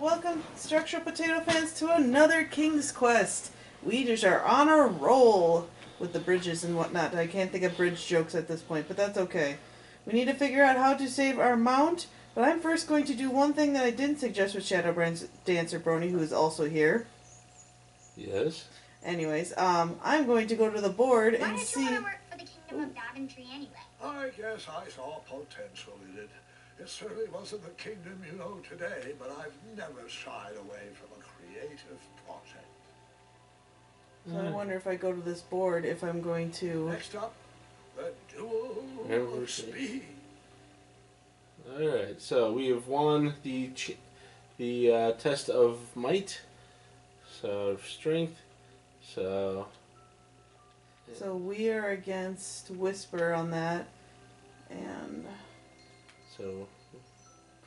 welcome Structural Potato fans to another King's Quest. We just are on a roll with the bridges and whatnot. I can't think of bridge jokes at this point, but that's okay. We need to figure out how to save our mount, but I'm first going to do one thing that I didn't suggest with ShadowDancerBrony, who is also here. Yes? Anyways, I'm going to go to the board and see... Why did you want to work for the Kingdom of Daventry anyway? I guess I saw potential in it. It certainly wasn't the kingdom you know today, but I've never shied away from a creative project. So I wonder if I go to this board, if I'm going to... Next up, the duel of speed. Alright, so we have won the test of might, so strength, so we are against Whisper on that, and so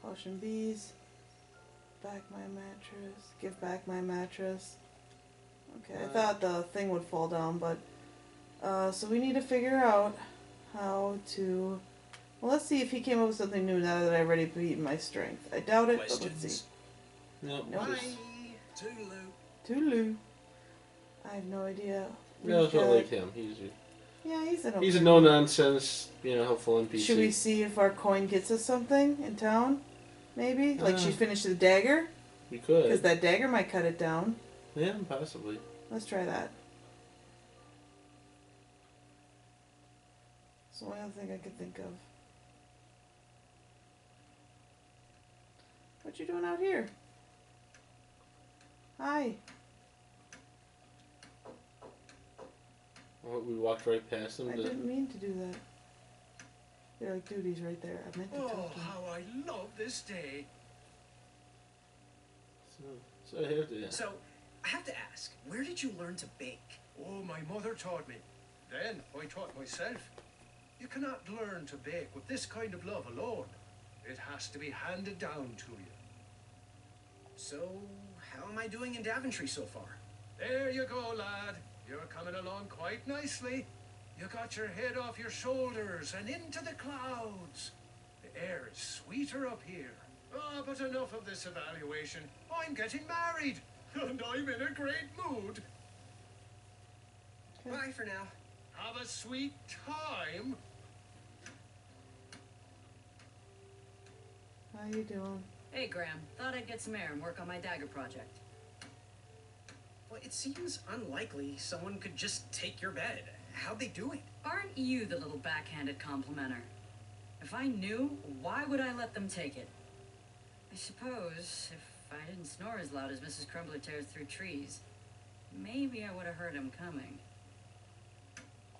caution bees, back my mattress, give back my mattress. Okay, I thought the thing would fall down, but so we need to figure out how to. Well, let's see if he came up with something new now that I already beaten my strength. I doubt it, but let's see. Nope. Toodaloo. I have no idea. No, it's not like him. He's a no nonsense, helpful NPC. Should we see if our coin gets us something in town? Maybe? Like she finished the dagger? We could. Because that dagger might cut it down. Yeah, possibly. Let's try that. It's the only other thing I could think of. What you doing out here? Hi. Well, we walked right past them. I didn't mean to do that. They're like duties right there. I meant to talk to them. How I love this day. So I have to. So, I have to ask, where did you learn to bake? Oh, my mother taught me. Then I taught myself. You cannot learn to bake with this kind of love alone. It has to be handed down to you. So, how am I doing in Daventry so far? There you go, lad. You're coming along quite nicely. You got your head off your shoulders and into the clouds. The air is sweeter up here. Ah, but enough of this evaluation. I'm getting married, and I'm in a great mood. Bye for now. Have a sweet time. How you doing? Hey, Graham. Thought I'd get some air and work on my dagger project. Well, it seems unlikely someone could just take your bed. How'd they do it? Aren't you the little backhanded complimenter? If I knew, why would I let them take it? I suppose if I didn't snore as loud as Mrs. Crumbler tears through trees, maybe I would have heard him coming.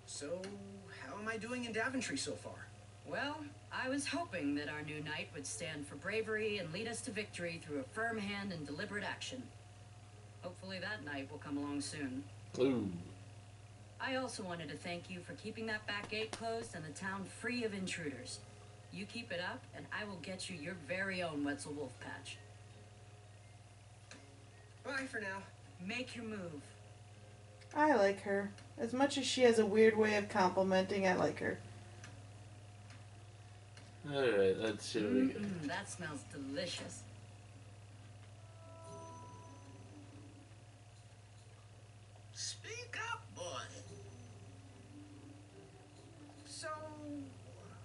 So, how am I doing in Daventry so far? Well, I was hoping that our new knight would stand for bravery and lead us to victory through a firm hand and deliberate action. Hopefully that night will come along soon. Ooh. I also wanted to thank you for keeping that back gate closed and the town free of intruders. You keep it up, and I will get you your very own Wetzel Wolf patch. Bye for now. Make your move. I like her. As much as she has a weird way of complimenting, I like her. Alright, let's see what we get. That smells delicious. Speak up, boy. So,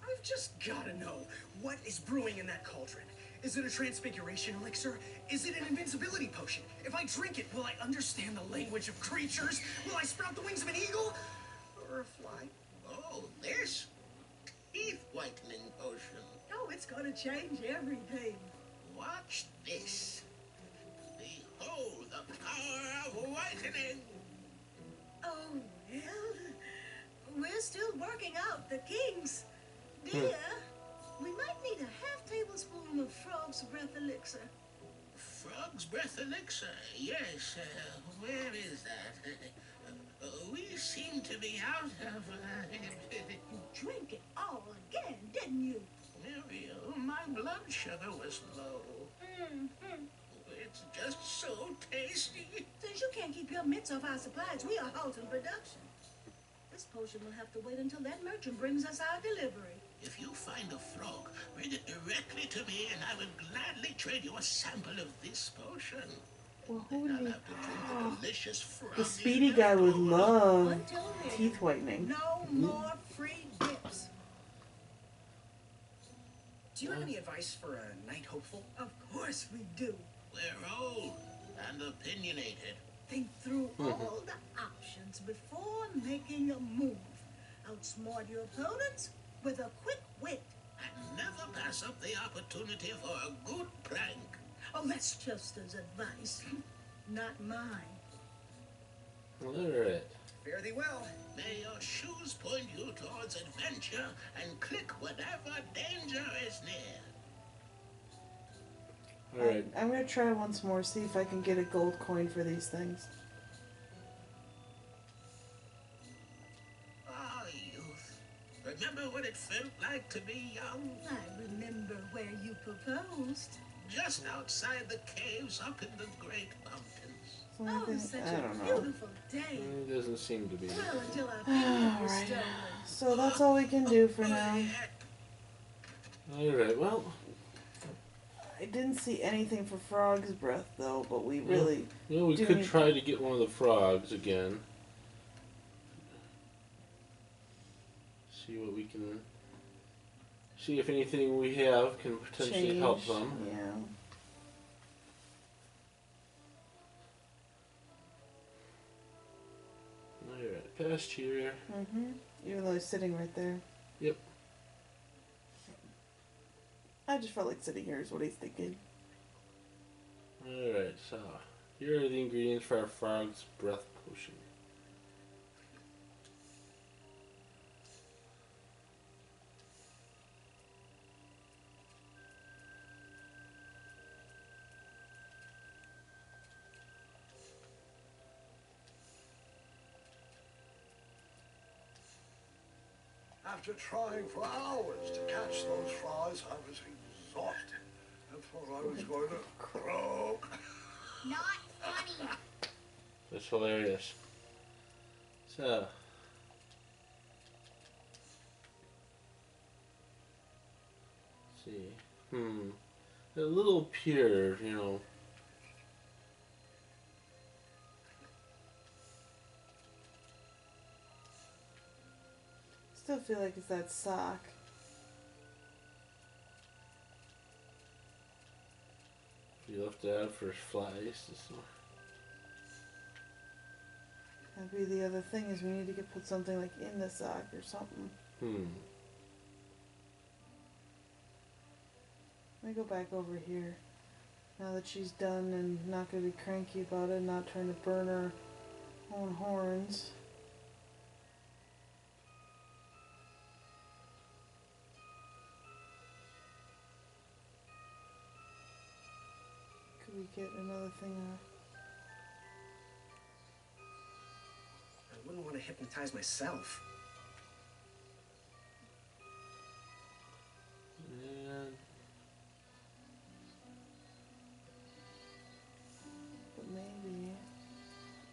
I've just gotta know, what is brewing in that cauldron? Is it a transfiguration elixir? Is it an invincibility potion? If I drink it, will I understand the language of creatures? Will I sprout the wings of an eagle? Or a fly? Oh, this teeth whitening potion. Oh, it's gonna change everything. Watch this. Behold the power of whitening. Oh, well, we're still working out the kinks. Dear, we might need a half tablespoon of frog's breath elixir. Frog's breath elixir? Yes. Where is that? We seem to be out of... You drank it all again, didn't you? Muriel, my blood sugar was low. It's just so tasty. Since you can't keep your mitts off our supplies, we are halting production. This potion will have to wait until that merchant brings us our delivery. If you find a frog, bring it directly to me and I will gladly trade you a sample of this potion. Well, who Then would I'll we... have to drink Oh, the delicious frog. the speedy guy would love Until then, teeth whitening. no more free gifts. Do you have any advice for a knight hopeful? Of course we do. We're old and opinionated. Think through all the options before making a move. Outsmart your opponents with a quick wit. And never pass up the opportunity for a good prank. Oh, that's just as advice, not mine. Alright. Fare thee well. May your shoes point you towards adventure and click whatever danger is near. Alright. I'm gonna try once more, see if I can get a gold coin for these things. Ah, youth. Remember what it felt like to be young? I remember where you proposed. Just outside the caves up in the Great Mountains. Oh, such I a don't know. beautiful day. It doesn't seem to be. Well, until our payment was Alright. stolen. So that's all we can do for now. Alright, well. I didn't see anything for Frog's Breath though, but we really... Yeah, we do could need- try to get one of the frogs again. See what we can... See if anything we have can potentially help change. them. Yeah. Alright, past here. Even though he's sitting right there. Yep. I just felt like sitting here is what he's thinking. Alright, so here are the ingredients for our frog's breath potion. After trying for hours to catch those flies, I was exhausted and thought I was going to croak. Not funny. That's hilarious. So, let's see. A little pure, you know. Still feel like it's that sock. You left it out for flies. That'd be the other thing is we need to put something like in the sock or something. Let me go back over here. Now that she's done and not gonna be cranky about it, not trying to burn her own horns. Could we get another thing? I wouldn't want to hypnotize myself. And But maybe.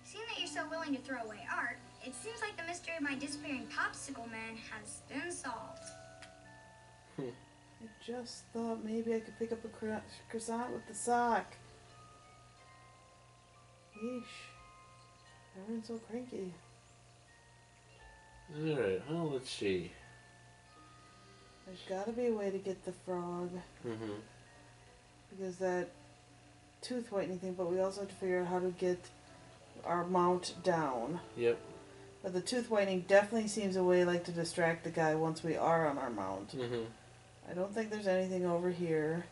Seeing that you're so willing to throw away art, it seems like the mystery of my disappearing popsicle man has been solved. I just thought maybe I could pick up a croissant with the sock. Yeesh. Everyone's so cranky. alright, well, let's see. There's gotta be a way to get the frog. Because that tooth whitening thing, but we also have to figure out how to get our mount down. Yep. But the tooth whitening definitely seems a way like to distract the guy once we are on our mount. I don't think there's anything over here.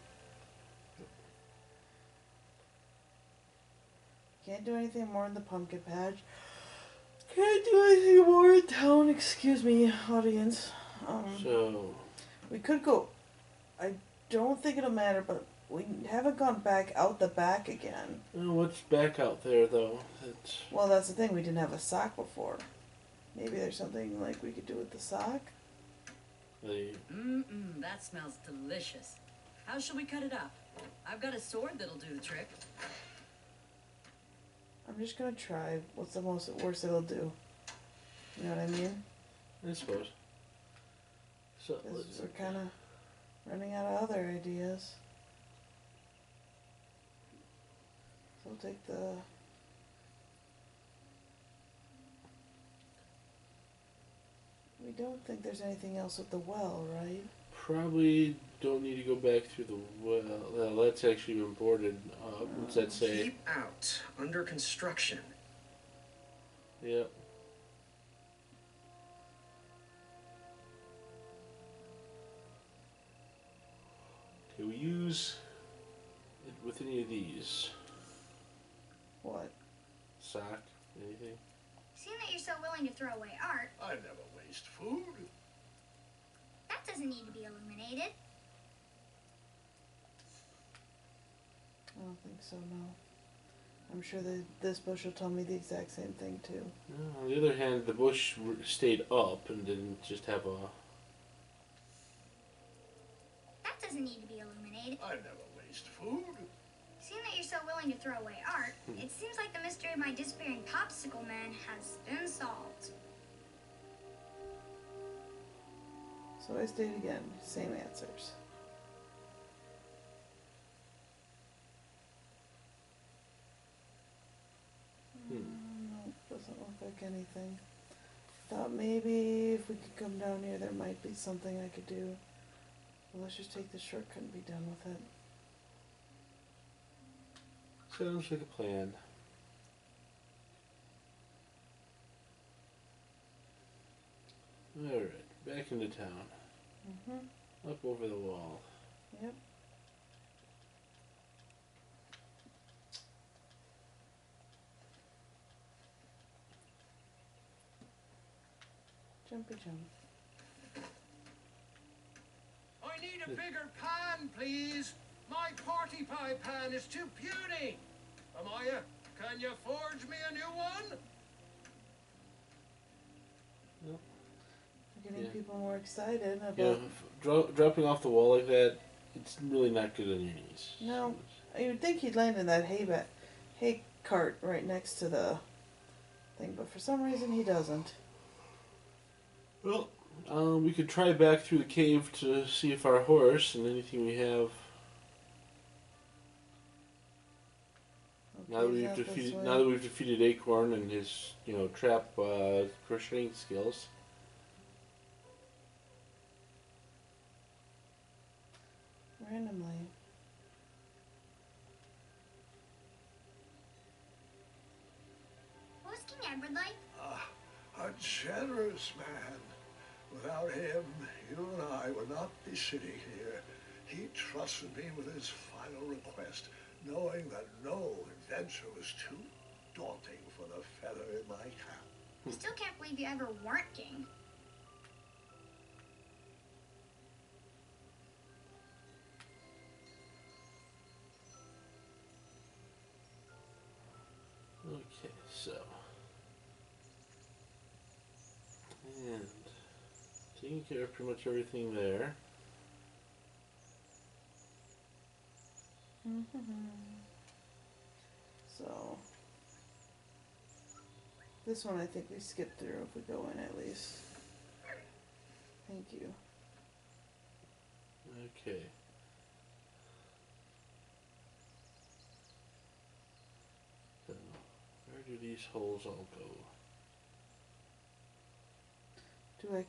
Can't do anything more in the pumpkin patch. Can't do anything more in town. Excuse me, audience. So, We could go. I don't think it'll matter, but we haven't gone back out the back again. what's back out there, though? It's, Well, that's the thing. We didn't have a sock before. Maybe there's something like we could do with the sock. That smells delicious. How shall we cut it up? I've got a sword that'll do the trick. I'm just gonna try. What's the worst it'll do? You know what I mean? I suppose. So Because we're kind of running out of other ideas. So we'll take the... We don't think there's anything else with the well, right? probably don't need to go back through the well. That's actually been boarded. What's that say? Keep out. Under construction. Yep. Okay, we use it with any of these. What? Sock? Anything? Seeing that you're so willing to throw away art, I never waste food. that doesn't need to be illuminated. I don't think so, no. I'm sure that this bush will tell me the exact same thing, too. No, on the other hand, the bush stayed up and didn't just have a... That doesn't need to be illuminated. I never waste food. Seeing that you're so willing to throw away art, it seems like the mystery of my disappearing popsicle man has been solved. So I state again, same answers. Nope, doesn't look like anything. Thought maybe if we could come down here there might be something I could do. Well, let's just take the shortcut and be done with it. Sounds like a plan. Alright, back into town. Up over the wall. Yep. Jumpy jump. I need a bigger pan, please. My party pie pan is too puny. Amaya, can you forge me a new one? We're getting Yeah. people more excited about... Yeah, dropping off the wall like that, it's really not good on your knees. No. You would think he'd land in that hay cart right next to the thing, but for some reason he doesn't. Well, we could try back through the cave to see if our horse and anything we have... Now that we've defeated Acorn and his, trap crocheting skills. Randomly. What was King Edward like? A generous man. Without him, you and I would not be sitting here. He trusted me with his final request, knowing that no adventure was too daunting for the feather in my cap. I still can't believe you ever weren't king. Okay, so... And... taking care of pretty much everything there. So... This one I think we skip through if we go in at least. Thank you. Okay. So, where do these holes all go?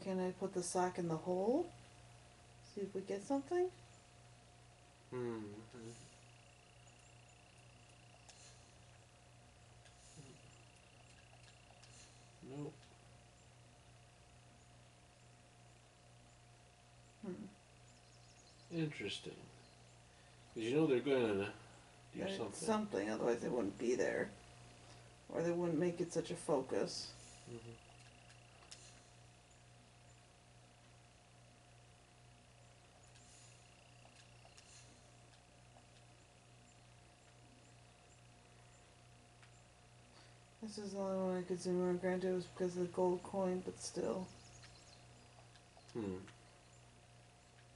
Can I put the sock in the hole? See if we get something? Nope. Interesting. Because they're going to do There's something. something, otherwise they wouldn't be there. Or they wouldn't make it such a focus. This is the only one I could zoom in. Granted, it was because of the gold coin, but still.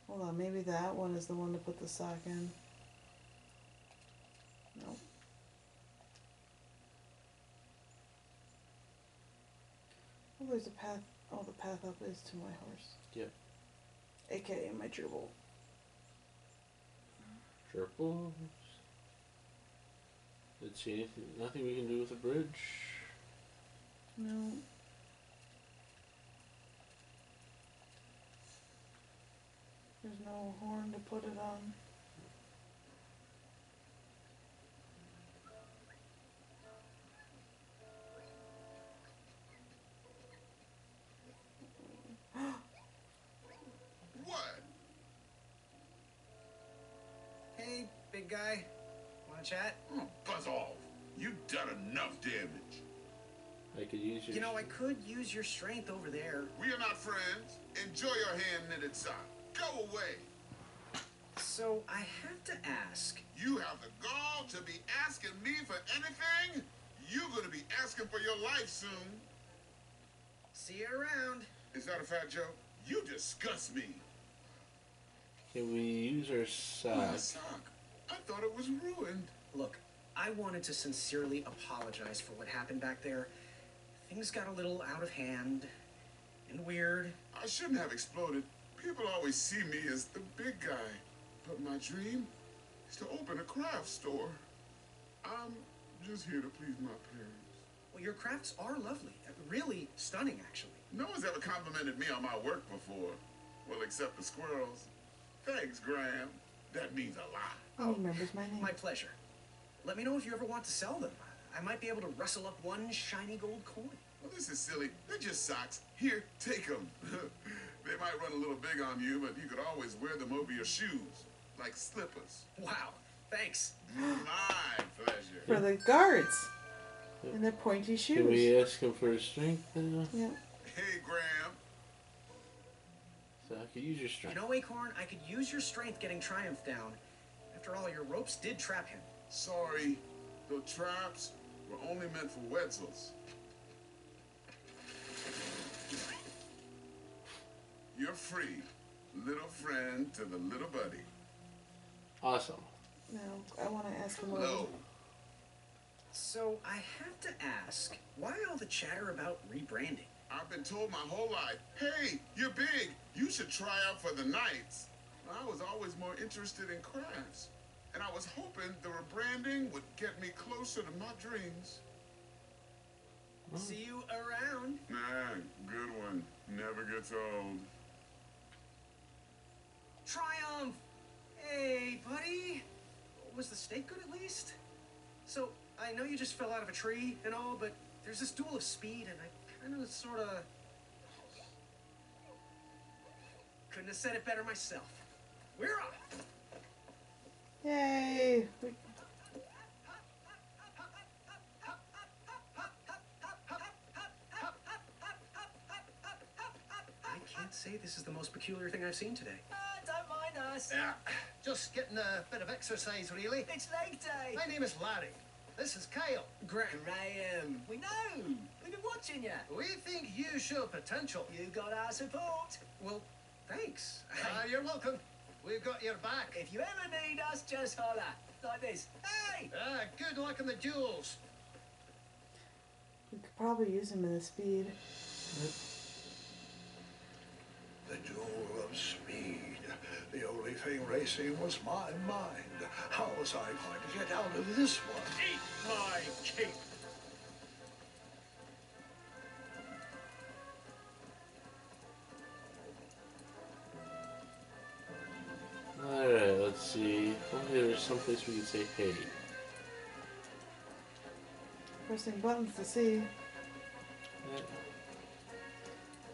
Hold on, maybe that one is the one to put the sock in. Nope. Oh, there's a path. Oh, the path up is to my horse. Yep. aka my gerbil. Gerbils. Let's see, anything, nothing we can do with the bridge. No. There's no horn to put it on. What? Hey, big guy. Wanna chat? Oh, buzz off. You've done enough damage. I could use your... You know, I could use your strength over there. We are not friends. Enjoy your hand-knitted sock. Go away. So, I have to ask. You have the gall to be asking me for anything? You're gonna be asking for your life soon. See you around. Is that a fat joke? You disgust me. Can we use our sock? My sock. I thought it was ruined. Look, I wanted to sincerely apologize for what happened back there. Things got a little out of hand and weird. I shouldn't have exploded. People always see me as the big guy. But my dream is to open a craft store. I'm just here to please my parents. Well, your crafts are lovely. Really stunning, actually. No one's ever complimented me on my work before. Well, except the squirrels. Thanks, Graham. That means a lot. He remembers my name. My pleasure. Let me know if you ever want to sell them. I might be able to rustle up one shiny gold coin. Well, this is silly. They're just socks. Here, take them. They might run a little big on you, but you could always wear them over your shoes, like slippers. Wow, thanks. My pleasure. For the guards. And their pointy shoes. Can we ask him for his strength now? Yeah. Hey, Graham. So I could use your strength. You know, Acorn, I could use your strength getting Triumph down. After all, your ropes did trap him. Sorry, the traps were only meant for Wetzels. You're free, little friend to the little buddy. Awesome. Now, I want to ask him Hello. So, I have to ask, why all the chatter about rebranding? I've been told my whole life, hey, you're big. You should try out for the Knights. I was always more interested in crafts. And I was hoping the rebranding would get me closer to my dreams. See you around. Nah, good one. Never gets old. Triumph! Hey, buddy. Was the steak good at least? So, I know you just fell out of a tree and all, but there's this duel of speed, and I kind of sort of... Couldn't have said it better myself. We're off! Yay! I can't say this is the most peculiar thing I've seen today. Don't mind us. Yeah, just getting a bit of exercise, really. It's leg day. My name is Larry. This is Kyle. Graham. We know. We've been watching you. We think you show potential. You got our support. Well, thanks. You're welcome. We've got your back. If you ever need us, just holler. Like this. Hey! Good luck in the duels. We could probably use him in the speed. The duel of speed. The only thing racing was my mind. How was I going to get out of this one? Eat my cake. Alright, let's see. Hopefully there's someplace we can say hey. Pressing buttons to see.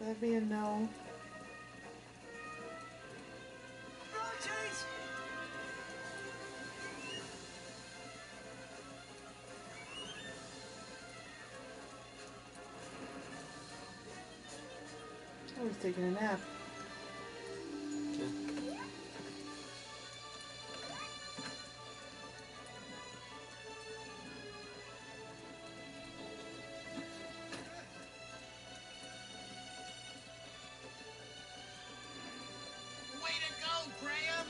That'd be a no. Roaches! I was taking a nap. Way to go, Graham!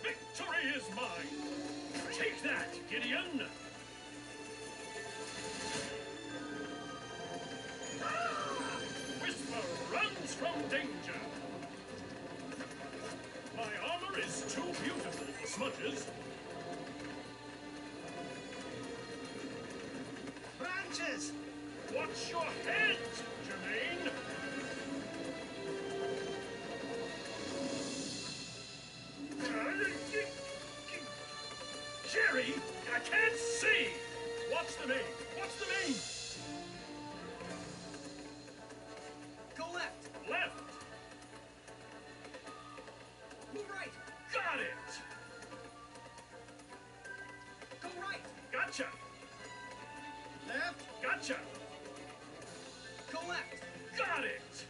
Victory is mine. Take that, Gideon. Whisper from danger. My armor is too beautiful for smudges. Branches! Watch your head, Jermaine! Jerry, I can't see! What's the name? What's the name? Go left! Left! Move right! Got it! Go right! Gotcha! Left! Gotcha! Go left! Got it!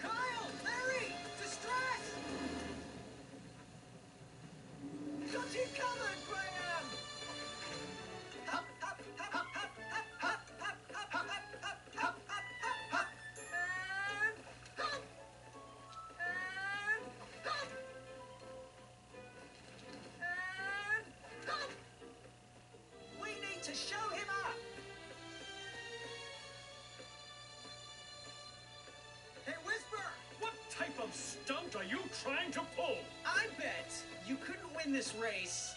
Kyle! Larry! Distress! Got you covered, Graham! Hop, hop, hop, hop, hop, hop, hop, hop, hop, hop, hop, hop, hop, hop, and hop! And hop! And hop! We need to show him up! Hey, Whisper! What type of stunt are you trying to pull? I bet you couldn't win this race.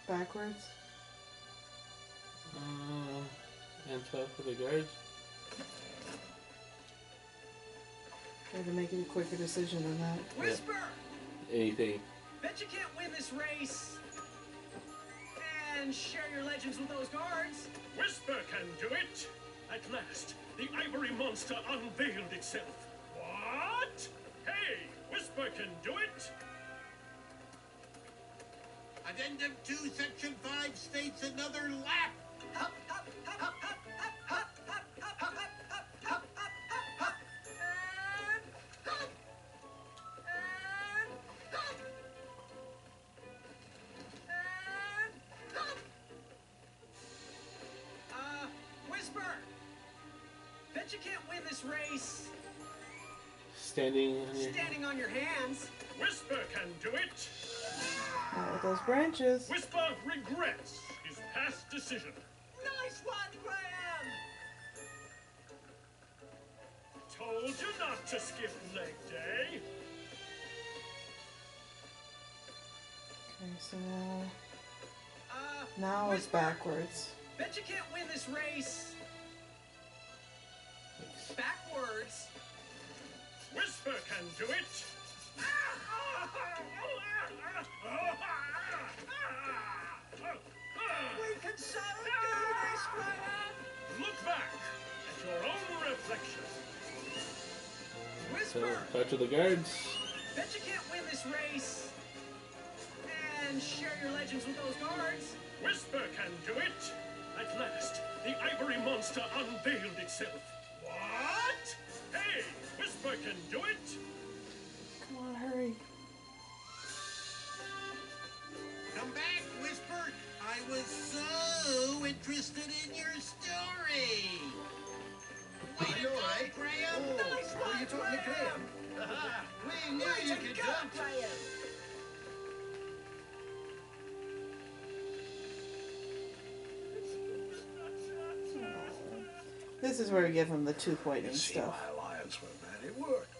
Backwards. And top for the guards. Try to make it a quicker decision than that. Whisper! Anything. Bet you can't win this race. And share your legends with those guards. Whisper can do it! At last, the ivory monster unveiled itself. What? Hey, Whisper can do it! Addendum 2, Section 5 states another lap. Hop, hop, hop, hop, hop, hop, hop, hop, hop, hop, hop, hop, hop, hop, hop. And hop. And hop. And hop. Whisper! Bet you can't win this race. Standing on your... Standing on your hands. Whisper can do it! Not with those branches. Whisper regrets his past decision. Nice one, Graham! Told you not to skip leg day. Okay, so now it's Whisper! backwards. Bet you can't win this race. Backwards. Whisper can do it. We can so do this, Graham! Look back at your own reflection. So, Whisper! talk to the guards. Bet you can't win this race. And share your legends with those guards. Whisper can do it. At last, the ivory monster unveiled itself. What? Hey, Whisper can do it. Come on, hurry. Come back, Whisper. I was so interested in your story. Way to go, Graham. Nice one, Graham! We knew Way you to could go, do it. Graham! This is where we give him the tooth You whitening see, stuff. my alliance with man, it worked.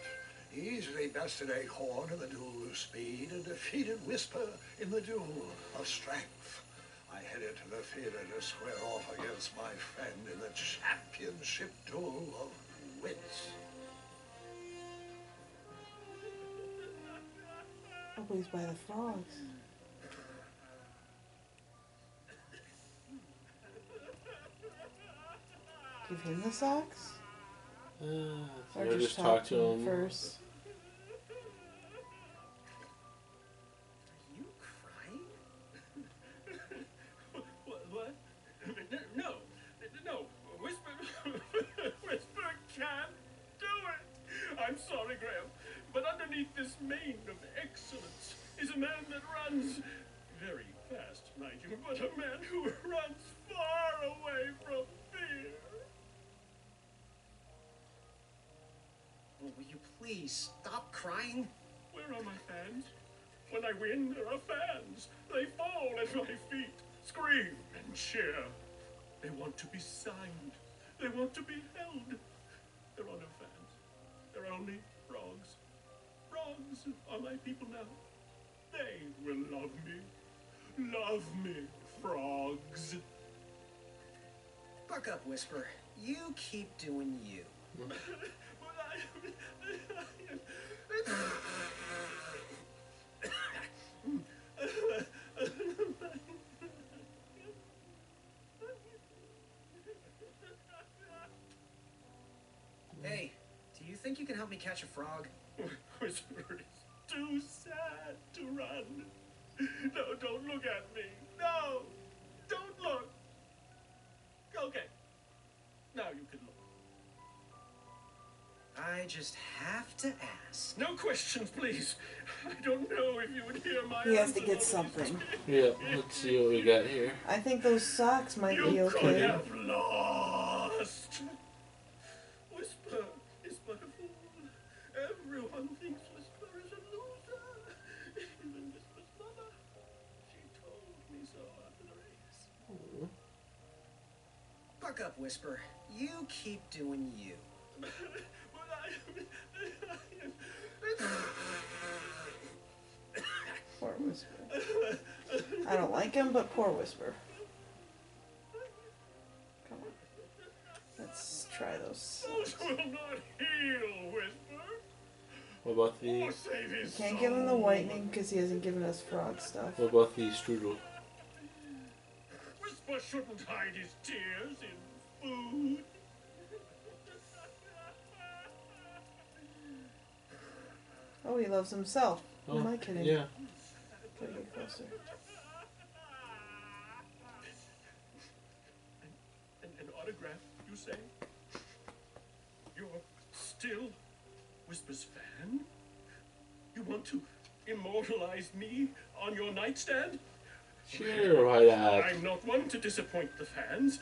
He easily bested Acorn in the duel of speed and defeated Whisper in the duel of strength. I headed to the theater to square off against my friend in the championship duel of wits. Oh, but he's by the frogs. Give him the socks? Or just talk to him first? Are you crying? What? No. Whisper, Whisper can't do it. I'm sorry, Graham, but underneath this mane of excellence is a man that runs very fast, mind you, but a man who runs far away from fear. Well, will you please stop crying? Where are my fans? When I win, there are fans. They fall at my feet, scream and cheer. They want to be signed. They want to be held. There are no fans. There are only frogs. Frogs are my people now. They will love me. Love me, frogs. Buck up, Whisper. You keep doing you. Hey, do you think you can help me catch a frog? Whisper, it's too sad to run. No, don't look at me. No, don't look. Okay, now you can look. I just have to ask. No questions, please. I don't know if you would hear my He has to answers get on something. Yeah, let's see what we got here. I think those socks might be You could okay. have lost. Whisper is but a fool. Everyone thinks Whisper is a loser. Even Whisper's mother. She told me so after the race. Buck up, Whisper. You keep doing you. Poor Whisper. I don't like him, but poor Whisper. Come on. Let's try those. Those will not heal, Whisper. What about the? Or save his Can't give him the whitening because he hasn't given us frog stuff. What about the strudel? Whisper shouldn't hide his tears in food. Oh, he loves himself. Oh, Am I kidding? yeah. Gotta get closer. An autograph, you say? You're still Whisper's fan? You want to immortalize me on your nightstand? Sure, why not? I'm not one to disappoint the fans.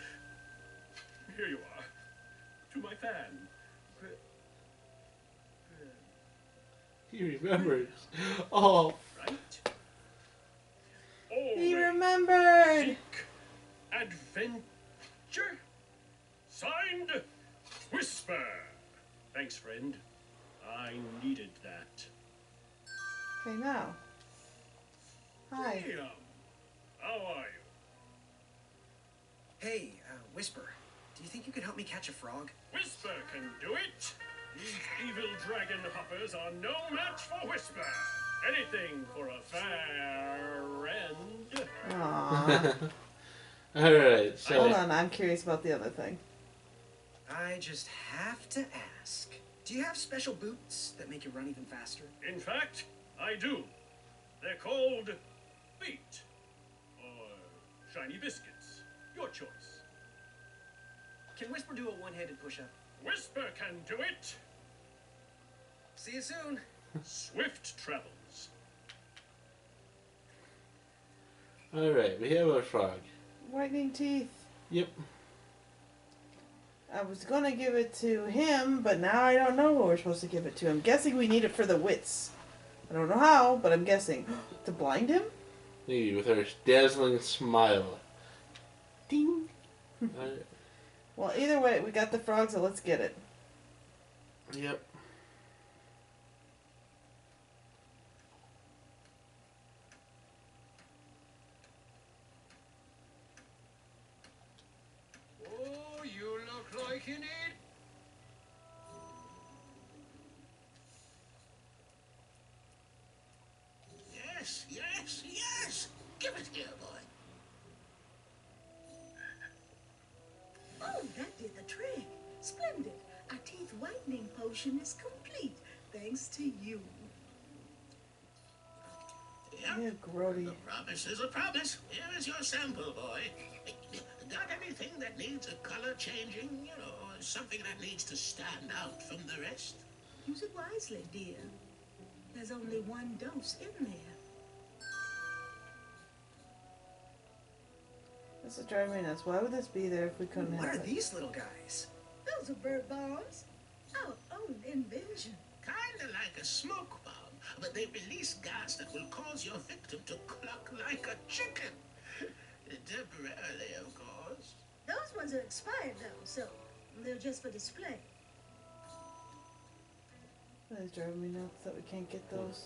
Here you are. To my fan. He remembers. Oh. Right? He Always remembered! seek adventure? Signed, Whisper. Thanks, friend. I needed that. Okay, now. Hi. Liam, how are you? Hey, Whisper. Do you think you could help me catch a frog? Whisper can do it. These evil dragon hoppers are no match for Whisper. Anything for a friend. Aww. Alright, so. Hold on, I'm curious about the other thing. I just have to ask. Do you have special boots that make you run even faster? In fact, I do. They're called feet. Or shiny biscuits. Your choice. Can Whisper do a one-handed push-up? Whisper can do it. See you soon. Swift travels. Alright, we have a frog. Whitening teeth. Yep. I was gonna give it to him, but now I don't know what we're supposed to give it to. I'm guessing we need it for the wits. I don't know how, but I'm guessing. To blind him? Maybe with her dazzling smile. Ding! Alright. Well, either way, we got the frog, so let's get it. Yep. Oh, you look like you need. Yes, yes, yes. Give it here, boy. Oh, that did the trick. Splendid. Our teeth whitening potion is complete, thanks to you. Yep. Yeah, grody. The promise is a promise. Here is your sample, boy. Got anything that needs a color changing, you know, or something that needs to stand out from the rest? Use it wisely, dear. There's only one dose in there. This is driving me nuts. Why would this be there if we couldn't What have are it? these little guys? Those are bird bombs. Our own invention. Kinda like a smoke bomb, but they release gas that will cause your victim to cluck like a chicken. Temporarily, of course. Those ones are expired, though, so they're just for display. That is driving me nuts that we can't get those.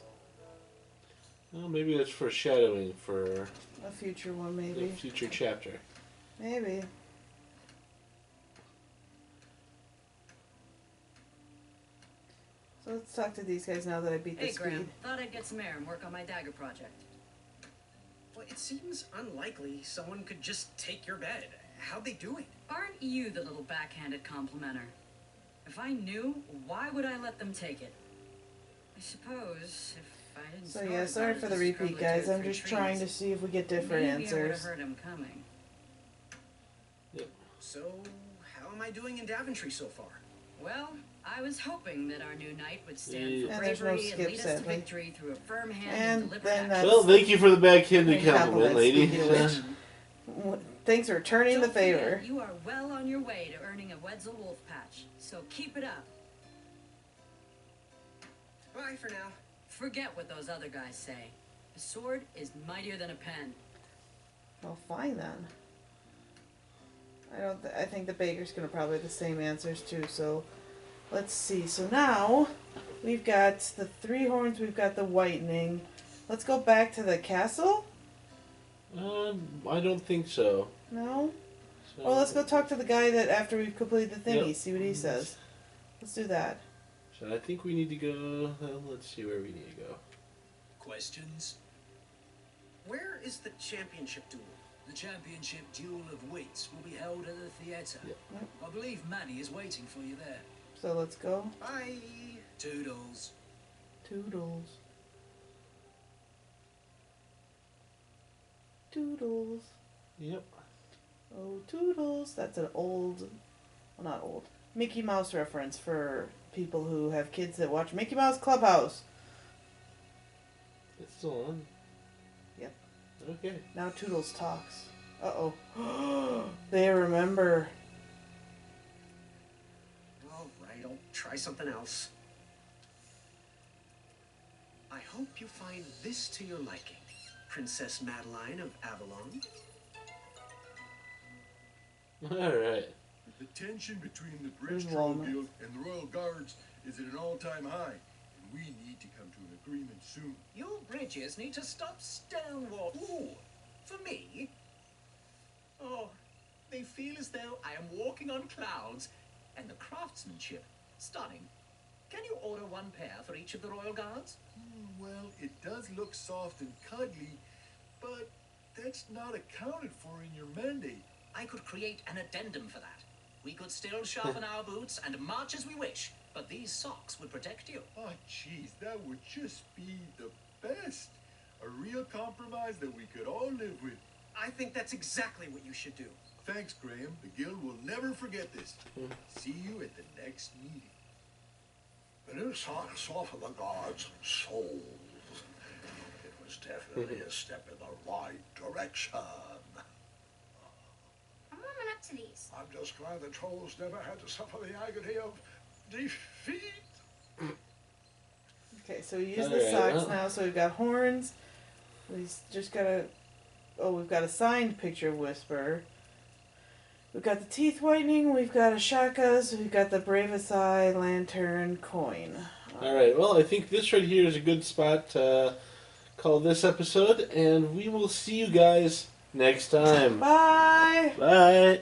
Well, maybe that's foreshadowing for A future one, the maybe. future chapter. Maybe. So let's talk to these guys now that I beat the Hey, speed. Graham. Thought I'd get some air and work on my dagger project. Well, it seems unlikely someone could just take your bed. How'd they do it? Aren't you the little backhanded complimenter? If I knew, why would I let them take it? I suppose if I didn't. So snore yeah, as sorry loud for as the Mrs. repeat, Crumbly guys. Toad I'm through just trying to trees, see if we get different maybe I would have answers. heard him coming. So, how am I doing in Daventry so far? Well, I was hoping that our new knight would stand Yeah. for And there's no bravery and skip, lead us sadly. to victory through a firm hand And and deliberate then action. that's- Well, thank you for the backhanded Compliment, compliment, lady. speaking of which. Thanks for returning the Don't forget, favor. you are well on your way to earning a Wetzel Wolf patch, so keep it up. Bye for now. Forget what those other guys say. A sword is mightier than a pen. Well, fine then. I think the baker's gonna probably have the same answers too. So, let's see. So now we've got the 3 horns. We've got the whitening. Let's go back to the castle. I don't think so. No. So, Well, let's go talk to the guy that after we've completed the thingy. Yep. See what he says. Let's do that. So I think we need to go. Well, let's see where we need to go. Questions? Where is the championship duel? The championship duel of wits will be held at the theatre. Yep. I believe Manny is waiting for you there. So let's go. Bye. Toodles. Toodles. Toodles. Yep. Oh, Toodles. That's an old, well, not old, Mickey Mouse reference for people who have kids that watch Mickey Mouse Clubhouse. It's still on. Yep. Okay. Now Toodles talks. Uh-oh. They remember. Alright, I'll try something else. I hope you find this to your liking, Princess Madeline of Avalon. Alright. The tension between the There's Bridge Walnut. Guild and the Royal Guards is at an all-time high, and we need to come to an agreement soon. You bridges need to stop stonewall. Ooh, for me? Oh, they feel as though I am walking on clouds, and the craftsmanship, stunning. Can you order 1 pair for each of the Royal Guards? Well, it does look soft and cuddly, but that's not accounted for in your mandate. I could create an addendum for that. We could still sharpen our boots and march as we wish, but these socks would protect you. Oh, jeez, that would just be the best. A real compromise that we could all live with. I think that's exactly what you should do. Thanks, Graham. The Guild will never forget this. See you at the next meeting. The new socks soften the guards' souls. It was definitely a step in the right direction. I'm warming up to these. I'm just glad the trolls never had to suffer the agony of defeat. Okay, so we use the Alright, socks well. now. So we've got horns. We just gotta. Oh, we've got a signed picture of Whisper. We've got the teeth whitening. We've got a shakas. We've got the bravest eye lantern coin. Alright, well, I think this right here is a good spot to call this episode, and we will see you guys next time. Bye. Bye.